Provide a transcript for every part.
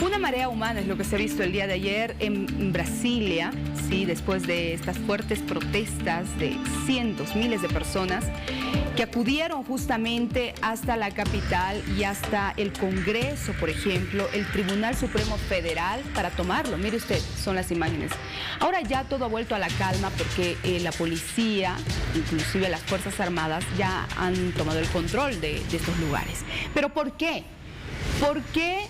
Una marea humana es lo que se ha visto el día de ayer en Brasilia, sí, después de estas fuertes protestas de cientos, miles de personas que acudieron justamente hasta la capital y hasta el Congreso, por ejemplo, el Tribunal Supremo Federal, para tomarlo. Mire usted, son las imágenes. Ahora ya todo ha vuelto a la calma porque la policía, inclusive las Fuerzas Armadas, ya han tomado el control de estos lugares. ¿Pero por qué? ¿Por qué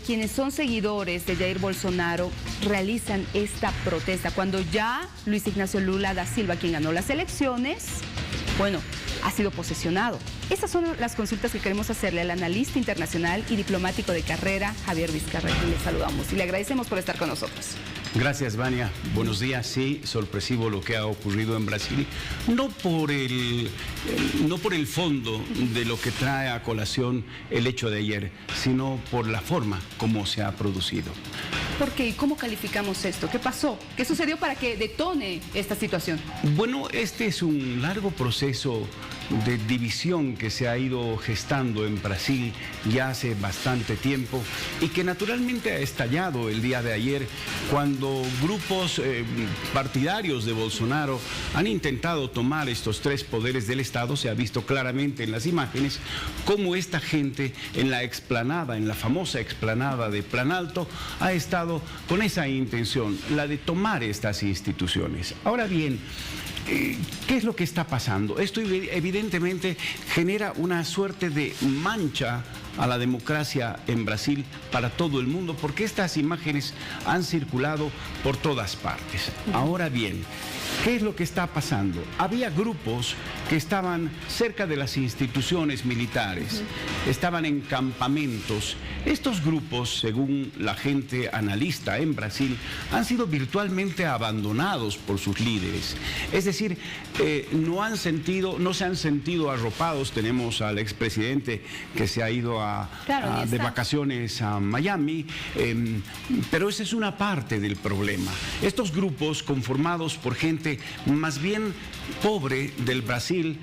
quienes son seguidores de Jair Bolsonaro realizan esta protesta cuando ya Luis Ignacio Lula da Silva, quien ganó las elecciones, bueno, ha sido posesionado? Estas son las consultas que queremos hacerle al analista internacional y diplomático de carrera, Javier Vizcarra, a quien le saludamos y le agradecemos por estar con nosotros. Gracias, Vania. Buenos días. Sí, sorpresivo lo que ha ocurrido en Brasil. No por el fondo de lo que trae a colación el hecho de ayer, sino por la forma como se ha producido. ¿Por qué? ¿Y cómo calificamos esto? ¿Qué pasó? ¿Qué sucedió para que detone esta situación? Bueno, este es un largo proceso de división que se ha ido gestando en Brasil ya hace bastante tiempo y que naturalmente ha estallado el día de ayer cuando grupos partidarios de Bolsonaro han intentado tomar estos tres poderes del Estado. Se ha visto claramente en las imágenes cómo esta gente en la explanada, en la famosa explanada de Planalto, ha estado con esa intención, la de tomar estas instituciones. Ahora bien, ¿qué es lo que está pasando? Esto evidentemente genera una suerte de mancha a la democracia en Brasil para todo el mundo, porque estas imágenes han circulado por todas partes. Ahora bien, ¿qué es lo que está pasando? Había grupos que estaban cerca de las instituciones militares, estaban en campamentos. Estos grupos, según la gente analista en Brasil, han sido virtualmente abandonados por sus líderes. Es decir, no se han sentido arropados. Tenemos al expresidente que se ha ido de vacaciones a Miami, pero esa es una parte del problema. Estos grupos conformados por gente más bien pobre del Brasil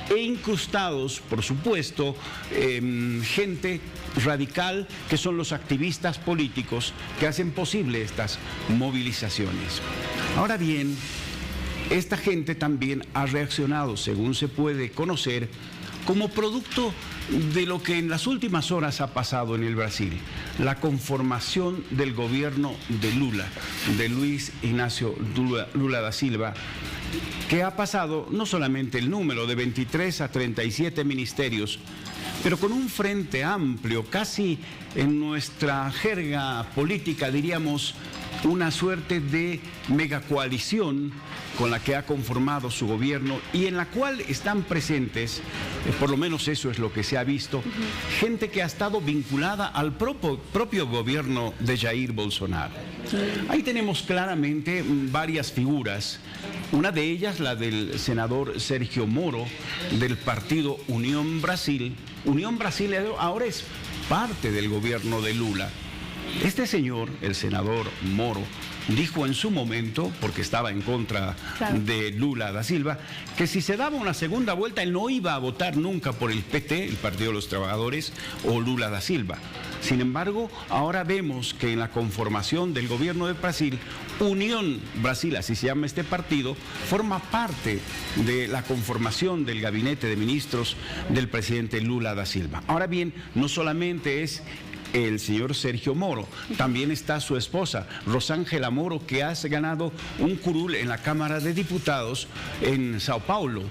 e incrustados, por supuesto, gente radical que son los activistas políticos que hacen posible estas movilizaciones. Ahora bien, esta gente también ha reaccionado, según se puede conocer, como producto de lo que en las últimas horas ha pasado en el Brasil, la conformación del gobierno de Lula, de Luis Ignacio Lula da Silva, que ha pasado no solamente el número de 23 a 37 ministerios, pero con un frente amplio, casi en nuestra jerga política diríamos una suerte de megacoalición con la que ha conformado su gobierno y en la cual están presentes, por lo menos eso es lo que se ha visto, gente que ha estado vinculada al propio gobierno de Jair Bolsonaro. Ahí tenemos claramente varias figuras, una de ellas la del senador Sergio Moro del partido Unión Brasil. Unión Brasil ahora es parte del gobierno de Lula. Este señor, el senador Moro, dijo en su momento, porque estaba en contra de Lula da Silva, que si se daba una segunda vuelta él no iba a votar nunca por el PT, el Partido de los Trabajadores, o Lula da Silva. Sin embargo, ahora vemos que en la conformación del gobierno de Brasil, Unión Brasil, así se llama este partido, forma parte de la conformación del gabinete de ministros del presidente Lula da Silva. Ahora bien, no solamente es el señor Sergio Moro, también está su esposa, Rosángela Moro, que ha ganado un curul en la Cámara de Diputados en Sao Paulo.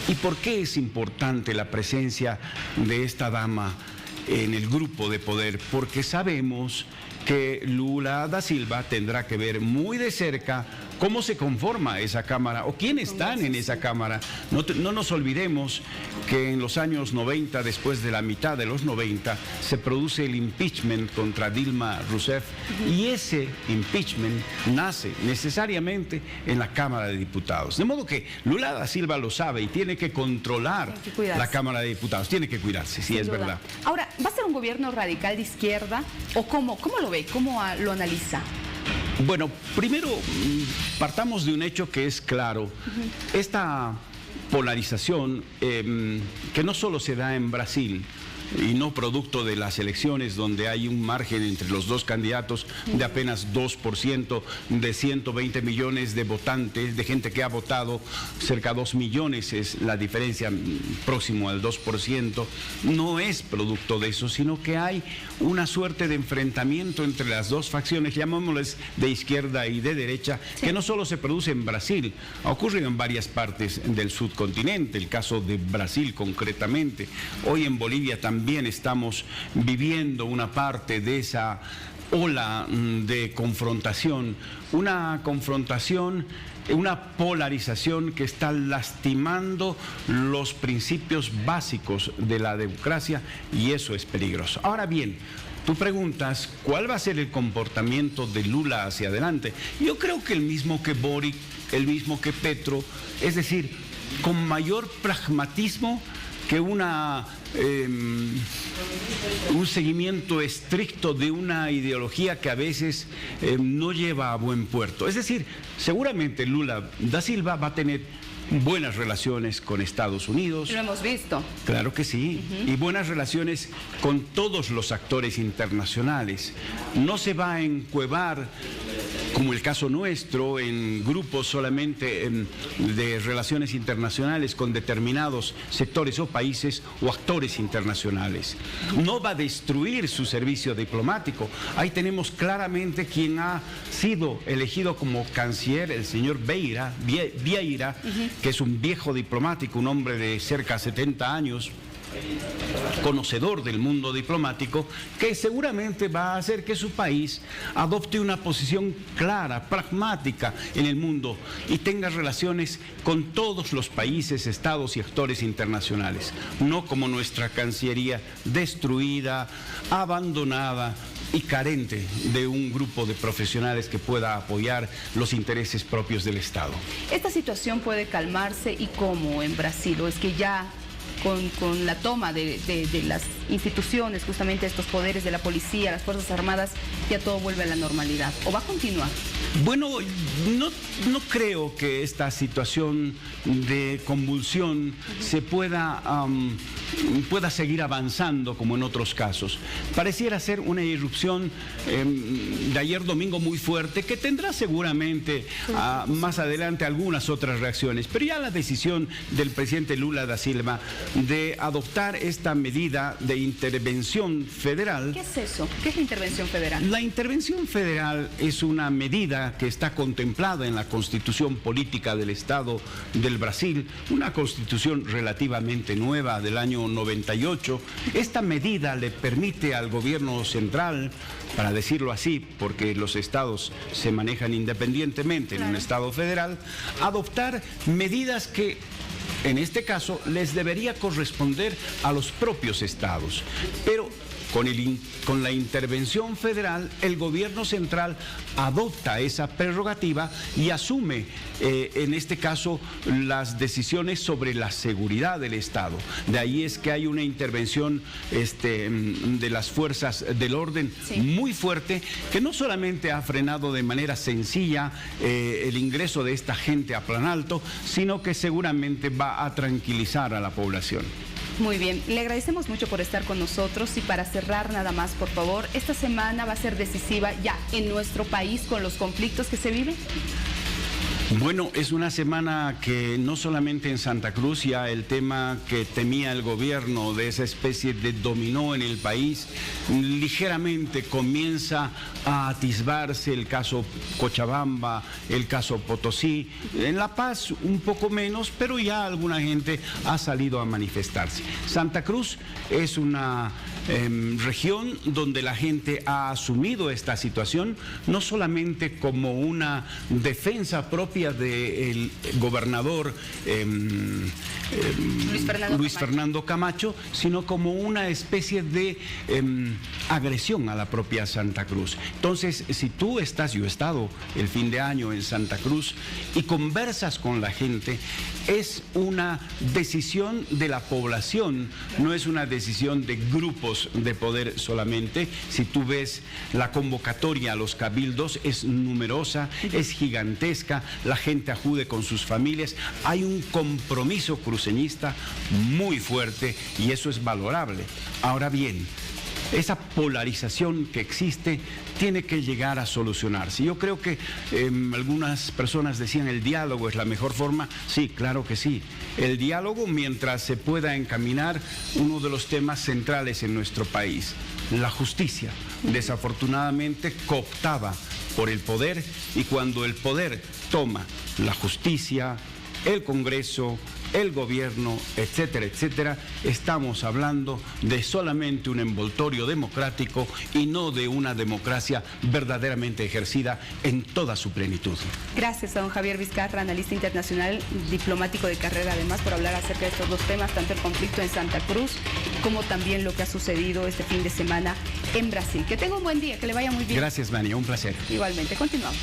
¿Y por qué es importante la presencia de esta dama en el grupo de poder? Porque sabemos que Lula da Silva tendrá que ver muy de cerca cómo se conforma esa Cámara o quiénes están en esa Cámara. No nos olvidemos que en los años 90, después de la mitad de los 90, se produce el impeachment contra Dilma Rousseff y ese impeachment nace necesariamente en la Cámara de Diputados. De modo que Lula da Silva lo sabe y tiene que controlar la Cámara de Diputados. Tiene que cuidarse, sí, es verdad. Ahora, ¿va a ser un gobierno radical de izquierda o cómo lo ve? ¿Cómo lo analiza? Bueno, primero partamos de un hecho que es claro. Esta polarización que no solo se da en Brasil, y no producto de las elecciones donde hay un margen entre los dos candidatos de apenas 2% de 120 millones de votantes, de gente que ha votado, cerca de 2 millones es la diferencia, próximo al 2%, no es producto de eso, sino que hay una suerte de enfrentamiento entre las dos facciones, llamémosles de izquierda y de derecha, que no solo se produce en Brasil, ha ocurrido en varias partes del subcontinente, el caso de Brasil concretamente. Hoy en Bolivia también estamos viviendo una parte de esa ola de confrontación, una polarización que está lastimando los principios básicos de la democracia, y eso es peligroso. Ahora bien, tú preguntas, ¿cuál va a ser el comportamiento de Lula hacia adelante? Yo creo que el mismo que Boric, el mismo que Petro, es decir, con mayor pragmatismo que un seguimiento estricto de una ideología que a veces no lleva a buen puerto. Es decir, seguramente Lula da Silva va a tener buenas relaciones con Estados Unidos. Lo hemos visto. Claro que sí. Y buenas relaciones con todos los actores internacionales. No se va a encuevar, como el caso nuestro, en grupos solamente de relaciones internacionales con determinados sectores o países o actores internacionales. No va a destruir su servicio diplomático. Ahí tenemos claramente quien ha sido elegido como canciller, el señor Vieira, que es un viejo diplomático, un hombre de cerca de 70 años, conocedor del mundo diplomático, que seguramente va a hacer que su país adopte una posición clara, pragmática en el mundo y tenga relaciones con todos los países, estados y actores internacionales, no como nuestra Cancillería, destruida, abandonada y carente de un grupo de profesionales que pueda apoyar los intereses propios del Estado. ¿Esta situación puede calmarse y cómo en Brasil? ¿O es que ya con la toma de las instituciones, justamente estos poderes de la policía, las Fuerzas Armadas, ya todo vuelve a la normalidad? ¿O va a continuar? Bueno, no creo que esta situación de convulsión se pueda seguir avanzando como en otros casos. Pareciera ser una irrupción de ayer domingo muy fuerte, que tendrá seguramente más adelante algunas otras reacciones, pero ya la decisión del presidente Lula da Silva de adoptar esta medida de intervención federal. ¿Qué es eso? ¿Qué es la intervención federal? La intervención federal es una medida que está contemplada en la Constitución Política del Estado del Brasil, una constitución relativamente nueva del año 98. Esta medida le permite al gobierno central, para decirlo así, porque los estados se manejan independientemente en un estado federal, adoptar medidas que en este caso les debería corresponder a los propios estados, pero con la intervención federal, el gobierno central adopta esa prerrogativa y asume, en este caso, las decisiones sobre la seguridad del Estado. De ahí es que hay una intervención de las fuerzas del orden muy fuerte, que no solamente ha frenado de manera sencilla el ingreso de esta gente a Planalto, sino que seguramente va a tranquilizar a la población. Muy bien, le agradecemos mucho por estar con nosotros y para cerrar nada más, por favor, esta semana va a ser decisiva ya en nuestro país con los conflictos que se viven. Bueno, es una semana que no solamente en Santa Cruz, ya el tema que temía el gobierno de esa especie de dominó en el país, ligeramente comienza a atisbarse el caso Cochabamba, el caso Potosí, en La Paz un poco menos, pero ya alguna gente ha salido a manifestarse. Santa Cruz es una región donde la gente ha asumido esta situación, no solamente como una defensa propia del gobernador Luis Fernando Camacho, sino como una especie de agresión a la propia Santa Cruz. Entonces, si tú estás, yo he estado el fin de año en Santa Cruz y conversas con la gente, es una decisión de la población, no es una decisión de grupos cargos de poder solamente. Si tú ves la convocatoria a los cabildos, es numerosa, es gigantesca, la gente acude con sus familias, hay un compromiso cruceñista muy fuerte y eso es valorable. Ahora bien, esa polarización que existe tiene que llegar a solucionarse. Yo creo que algunas personas decían el diálogo es la mejor forma. Sí, claro que sí. El diálogo mientras se pueda encaminar uno de los temas centrales en nuestro país, la justicia, desafortunadamente cooptada por el poder, y cuando el poder toma la justicia, el Congreso, el gobierno, etcétera, etcétera, estamos hablando de solamente un envoltorio democrático y no de una democracia verdaderamente ejercida en toda su plenitud. Gracias a don Javier Vizcarra, analista internacional, diplomático de carrera, además, por hablar acerca de estos dos temas, tanto el conflicto en Santa Cruz como también lo que ha sucedido este fin de semana en Brasil. Que tenga un buen día, que le vaya muy bien. Gracias, Vania, un placer. Igualmente, continuamos.